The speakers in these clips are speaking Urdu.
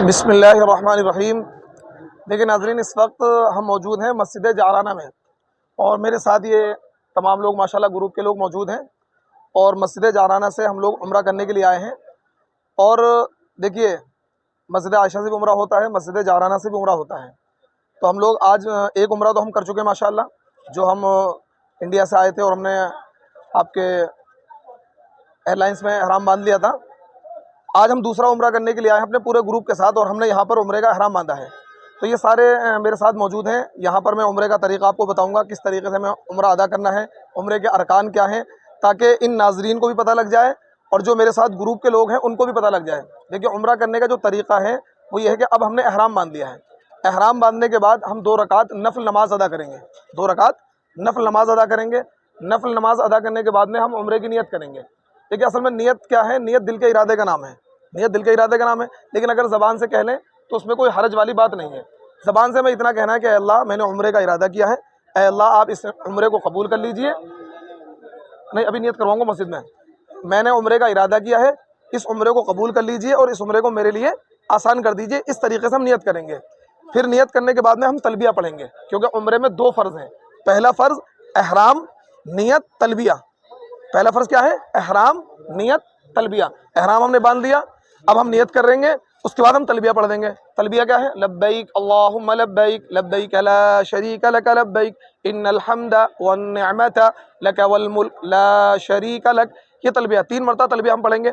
بسم اللہ الرحمن الرحیم۔ دیکھیں ناظرین، اس وقت ہم موجود ہیں مسجد جعرانہ میں، اور میرے ساتھ یہ تمام لوگ ماشاءاللہ گروپ کے لوگ موجود ہیں، اور مسجد جعرانہ سے ہم لوگ عمرہ کرنے کے لیے آئے ہیں۔ اور دیکھیے، مسجد عائشہ سے بھی عمرہ ہوتا ہے، مسجد جعرانہ سے بھی عمرہ ہوتا ہے۔ تو ہم لوگ آج ایک عمرہ تو ہم کر چکے ہیں ماشاءاللہ، جو ہم انڈیا سے آئے تھے اور ہم نے آپ کے ایئر لائنس میں احرام باندھ لیا تھا۔ آج ہم دوسرا عمرہ کرنے کے لیے آئے ہیں اپنے پورے گروپ کے ساتھ، اور ہم نے یہاں پر عمرے کا احرام باندھا ہے۔ تو یہ سارے میرے ساتھ موجود ہیں۔ یہاں پر میں عمرے کا طریقہ آپ کو بتاؤں گا، کس طریقے سے میں عمرہ ادا کرنا ہے، عمرے کے ارکان کیا ہیں، تاکہ ان ناظرین کو بھی پتہ لگ جائے اور جو میرے ساتھ گروپ کے لوگ ہیں ان کو بھی پتہ لگ جائے۔ دیکھیے، عمرہ کرنے کا جو طریقہ ہے وہ یہ ہے کہ اب ہم نے احرام باندھ لیا ہے۔ احرام باندھنے کے بعد ہم 2 رکعت نفل نماز ادا کریں گے، 2 رکعت نفل نماز ادا کریں گے۔ نفل نماز ادا کرنے کے بعد میں ہم عمرے کی نیت کریں گے۔ دیکھیے، اصل میں نیت کیا ہے؟ نیت دل کے ارادے کا نام ہے، نیت دل کے ارادے کا نام ہے، لیکن اگر زبان سے کہہ لیں تو اس میں کوئی حرج والی بات نہیں ہے۔ زبان سے میں اتنا کہنا ہے کہ اے اللہ، میں نے عمرے کا ارادہ کیا ہے، اے اللہ آپ اس عمرے کو قبول کر لیجئے۔ نہیں، ابھی نیت کرواؤں گا مسجد میں نے عمرے کا ارادہ کیا ہے، اس عمرے کو قبول کر لیجئے اور اس عمرے کو میرے لیے آسان کر دیجئے۔ اس طریقے سے ہم نیت کریں گے۔ پھر نیت کرنے کے بعد میں ہم تلبیہ پڑھیں گے، کیونکہ عمرے میں 2 فرض ہیں۔ پہلا فرض احرام، نیت، تلبیہ۔ پہلا فرض کیا ہے؟ احرام، نیت، تلبیہ۔ احرام ہم نے باندھ لیا، اب ہم نیت کر رہیں گے، اس کے بعد ہم تلبیہ پڑھ دیں گے۔ تلبیہ کیا ہے؟ لبیک اللہم لبیک، لبیک لا شریک لک لبیک، ان الحمد والنعمت لک والملک لا شریک لک۔ یہ تلبیہ 3 مرتبہ تلبیہ ہم پڑھیں گے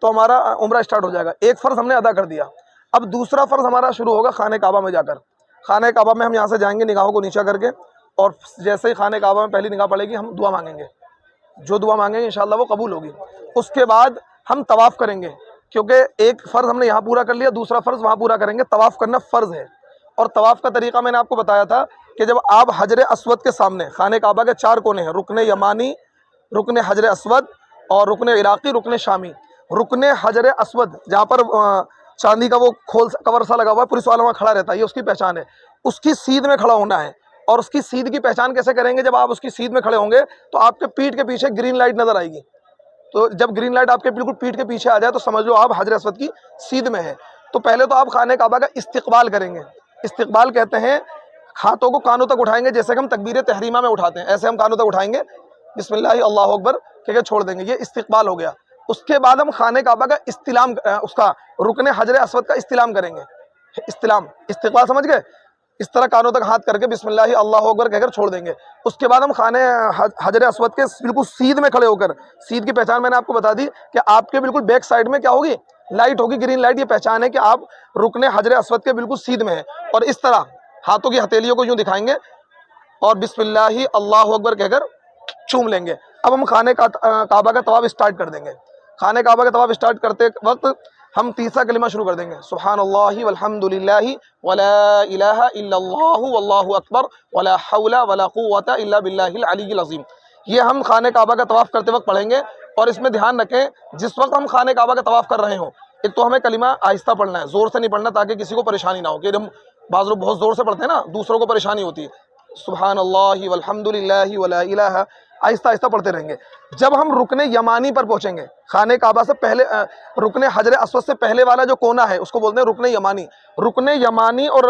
تو ہمارا عمرہ سٹارٹ ہو جائے گا۔ ایک فرض ہم نے ادا کر دیا، اب دوسرا فرض ہمارا شروع ہوگا خانہ کعبہ میں جا کر۔ خانہ کعبہ میں ہم یہاں سے جائیں گے نگاہوں کو نیچا کر کے، اور جیسے ہی خانہ کعبہ میں پہلی نگاہ پڑے گی ہم دعا مانگیں گے، جو دعا مانگیں گے انشاءاللہ وہ قبول ہوگی۔ اس کے بعد ہم طواف کریں گے، کیونکہ ایک فرض ہم نے یہاں پورا کر لیا، دوسرا فرض وہاں پورا کریں گے۔ طواف کرنا فرض ہے، اور طواف کا طریقہ میں نے آپ کو بتایا تھا کہ جب آپ حجر اسود کے سامنے، خانہ کعبہ کے 4 کونے ہیں، رکن یمانی، رکن حجر اسود، اور رکن عراقی، رکن شامی۔ رکن حجر اسود جہاں پر چاندی کا وہ کھول کور سا لگا ہوا ہے، پولیس والا وہاں کھڑا رہتا ہے، یہ اس کی پہچان ہے۔ اس کی سیدھ میں کھڑا ہونا ہے، اور اس کی سیدھ کی پہچان کیسے کریں گے؟ جب آپ اس کی سیدھ میں کھڑے ہوں گے تو آپ کے پیٹھ کے پیچھے گرین لائٹ نظر آئے گی۔ تو جب گرین لائٹ آپ کے بالکل پیٹھ کے پیچھے آ جائے تو سمجھ لو آپ حجر اسود کی سیدھ میں ہیں۔ تو پہلے تو آپ خانہ کعبہ کا استقبال کریں گے۔ استقبال کہتے ہیں ہاتھوں کو کانوں تک اٹھائیں گے، جیسے کہ ہم تکبیر تحریمہ میں اٹھاتے ہیں، ایسے ہم کانوں تک اٹھائیں گے، بسم اللہ اللہ اکبر کہہ کے چھوڑ دیں گے۔ یہ استقبال ہو گیا۔ اس کے بعد ہم خانہ کعبہ کا استلام، اس کا رکن حجر اسود کا استلام کریں گے۔ استلام، استقبال سمجھ گئے؟ اس طرح کانوں تک ہاتھ کر کے بسم اللہ اللہ اکبر کہہ کر چھوڑ دیں گے۔ اس کے بعد ہم خانہ حجر اسود کے بالکل سیدھ میں کھڑے ہو کر، سیدھ کی پہچان میں نے آپ کو بتا دی کہ آپ کے بالکل بیک سائیڈ میں کیا ہوگی؟ لائٹ ہوگی، گرین لائٹ۔ یہ پہچان ہے کہ آپ رکن حجر اسود کے بالکل سیدھ میں ہیں، اور اس طرح ہاتھوں کی ہتھیلیوں کو یوں دکھائیں گے اور بسم اللہ اللہ اکبر کہہ کر چوم لیں گے۔ اب ہم خانہ کعبہ کا طواف اسٹارٹ کر دیں گے۔ خانہ کعبہ کا طواف اسٹارٹ کرتے وقت ہم تیسرا کلمہ شروع کر دیں گے، سبحان اللہ والحمد للہ ولا الہ الا اللہ واللہ اکبر ولا حول ولا قوت الا باللہ العلی العظیم۔ یہ ہم خانہ کعبہ کا طواف کرتے وقت پڑھیں گے، اور اس میں دھیان رکھیں جس وقت ہم خانہ کعبہ کا طواف کر رہے ہوں، ایک تو ہمیں کلمہ آہستہ پڑھنا ہے، زور سے نہیں پڑھنا، تاکہ کسی کو پریشانی نہ ہو، کہ ہم بعض لوگ بہت زور سے پڑھتے ہیں نا، دوسروں کو پریشانی ہوتی ہے۔ سبحان اللہ والحمد للہ ولا الہ، آہستہ آہستہ پڑھتے رہیں گے۔ جب ہم رکن یمانی پر پہنچیں گے، خانہ کعبہ سے پہلے، رکن حجر اسود سے پہلے والا جو کونا ہے اس کو بولتے ہیں رکن یمانی۔ رکن یمانی اور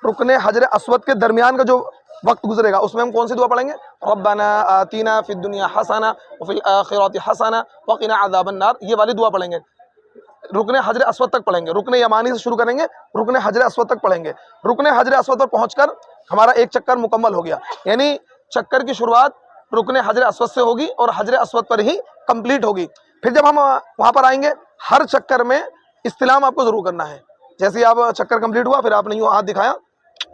رکن حجر اسود کے درمیان کا جو وقت گزرے گا اس میں ہم کون سی دعا پڑھیں گے؟ ربنا آتینا فی الدنیا حسنہ وفی الآخرۃ حسنہ وقنا عذاب النار، یہ والی دعا پڑھیں گے۔ رکن حجر اسود تک پڑھیں گے، رکن یمانی سے شروع کریں گے، رکن حجر اسود تک پڑھیں گے۔ رکن حجر اسود پر پہنچ کر ہمارا ایک چکر مکمل ہو گیا، یعنی چکر کی شروعات رکن حجر اسود سے ہوگی اور حجر اسود پر ہی کمپلیٹ ہوگی۔ پھر جب ہم وہاں پر آئیں گے، ہر چکر میں استلام آپ کو ضرور کرنا ہے۔ جیسے ہی آپ چکر کمپلیٹ ہوا، پھر آپ نے یوں ہاتھ دکھایا،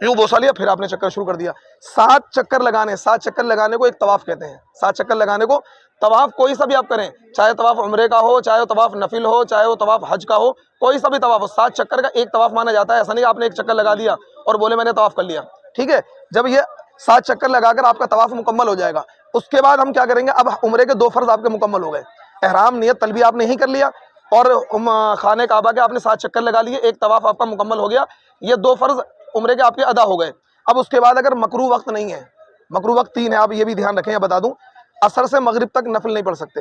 یوں بوسہ لیا، پھر آپ نے چکر شروع کر دیا۔ 7 چکر لگانے، 7 چکر لگانے کو ایک طواف کہتے ہیں۔ 7 چکر لگانے کو طواف کوئی سا بھی آپ کریں، چاہے طواف عمرے کا ہو، چاہے وہ طواف نفل ہو، چاہے وہ طواف حج کا ہو، کوئی سا بھی طواف ہو، 7 چکر کا ایک طواف مانا جاتا ہے۔ ایسا نہیں کہ آپ نے ایک چکر لگا دیا اور بولے میں نے طواف کر لیا، ٹھیک ہے؟ جب یہ 7 چکر لگا کر آپ کا طواف مکمل ہو جائے گا، اس کے بعد ہم کیا کریں گے؟ اب عمرے کے 2 فرض آپ کے مکمل ہو گئے، احرام، نیت، تلبیہ آپ نے ہی کر لیا، اور خانہ کعبہ کے آپ نے 7 چکر لگا لیے، ایک طواف آپ کا مکمل ہو گیا۔ یہ 2 فرض عمرے کے آپ کے ادا ہو گئے۔ اب اس کے بعد اگر مکروہ وقت نہیں ہے، مکروہ وقت 3 ہے، آپ یہ بھی دھیان رکھیں، بتا دوں، عصر سے مغرب تک نفل نہیں پڑھ سکتے۔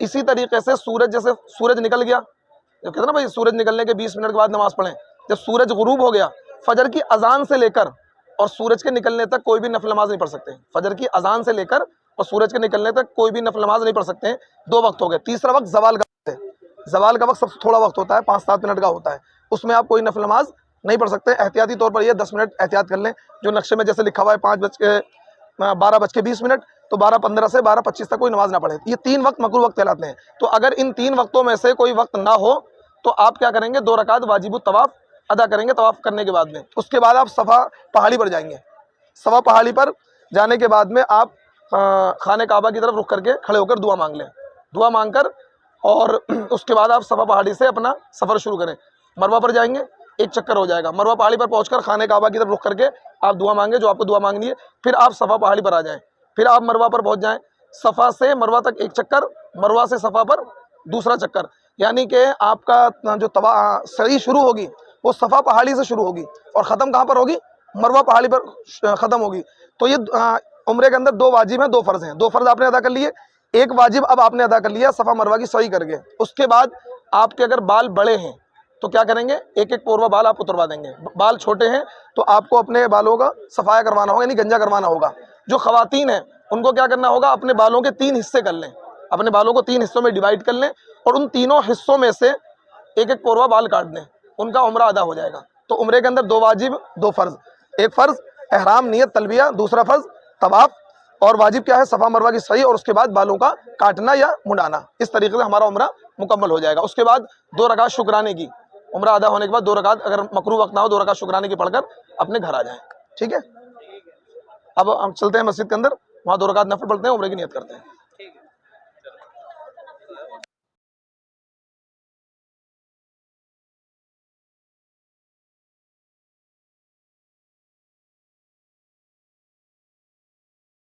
اسی طریقے سے سورج، جیسے سورج نکل گیا، جو کہتے ہیں نا بھائی سورج نکلنے کے 20 منٹ کے بعد نماز پڑھیں، جب سورج غروب ہو گیا، فجر کی اذان سے لے کر اور سورج کے نکلنے تک کوئی بھی نفل نماز نہیں پڑھ سکتے ہیں۔ فجر کی اذان سے لے کر اور سورج کے نکلنے تک کوئی بھی نفل نماز نہیں پڑھ سکتے ہیں۔ 2 وقت ہو گئے۔ تیسرا وقت زوال کا وقت ہے۔ زوال کا وقت سب سے تھوڑا وقت ہوتا ہے، 5-7 منٹ کا ہوتا ہے، اس میں آپ کوئی نفل نماز نہیں پڑھ سکتے۔ احتیاطی طور پر یہ 10 منٹ احتیاط کر لیں، جو نقشے میں جیسے لکھا ہوا ہے 12:20 تو 12:15 سے 12:25 تک کوئی نماز نہ پڑھے۔ یہ 3 وقت مکروہ وقت کہلاتے ہیں۔ تو اگر ان 3 وقتوں میں سے کوئی وقت نہ ہو تو آپ کیا کریں گے؟ 2 رکعت واجب الطواف ادا کریں گے طواف کرنے کے بعد میں۔ اس کے بعد آپ صفا پہاڑی پر جائیں گے۔ صفا پہاڑی پر جانے کے بعد میں آپ خانہ کعبہ کی طرف رخ کر کے کھڑے ہو کر دعا مانگ لیں۔ دعا مانگ کر اور اس کے بعد آپ صفا پہاڑی سے اپنا سفر شروع کریں۔ مروہ پر جائیں گے، 1 چکر ہو جائے گا۔ مروہ پہاڑی پر پہنچ کر خانہ کعبہ کی طرف رخ کر کے آپ دعا مانگیں جو آپ کو دعا مانگنی ہے۔ پھر آپ صفا پہاڑی پر آ جائیں، پھر آپ مروہ پر پہنچ جائیں۔ صفا سے مروہ تک 1 چکر، مروہ سے صفا پر دوسرا چکر، یعنی کہ آپ کا جو سعی شروع ہوگی وہ صفا پہاڑی سے شروع ہوگی اور ختم کہاں پر ہوگی؟ مروہ پہاڑی پر ختم ہوگی۔ تو یہ عمرے کے اندر 2 واجب ہیں، 2 فرض ہیں۔ 2 فرض آپ نے ادا کر لیے، 1 واجب اب آپ نے ادا کر لیا صفا مروہ کی سعی کر کے۔ اس کے بعد آپ کے اگر بال بڑے ہیں تو کیا کریں گے؟ 1 پوروا بال آپ اتروا دیں گے۔ بال چھوٹے ہیں تو آپ کو اپنے بالوں کا صفایا کروانا ہوگا، یعنی گنجا کروانا ہوگا۔ جو خواتین ہیں ان کو کیا کرنا ہوگا؟ اپنے بالوں کے 3 حصے کر لیں، اپنے بالوں کو 3 حصوں میں ڈیوائڈ کر لیں اور ان تینوں حصوں میں سے 1 پوروا بال کاٹ دیں، ان کا عمرہ ادا ہو جائے گا۔ تو عمرے کے اندر 2 واجب، 2 فرض۔ 1 فرض احرام نیت تلبیہ، دوسرا فرض طواف، اور واجب کیا ہے؟ صفا مروہ کی سعی اور اس کے بعد بالوں کا کاٹنا یا منڈانا۔ اس طریقے سے ہمارا عمرہ مکمل ہو جائے گا۔ اس کے بعد 2 رکعت شکرانے کی، عمرہ ادا ہونے کے بعد 2 رکعت اگر مکروہ وقت نہ ہو 2 رکعت شکرانے کی پڑھ کر اپنے گھر آ جائیں۔ ٹھیک ہے، اب ہم چلتے ہیں مسجد کے اندر، وہاں 2 رکعت نفل پڑھتے ہیں، عمرے کی نیت کرتے ہیں۔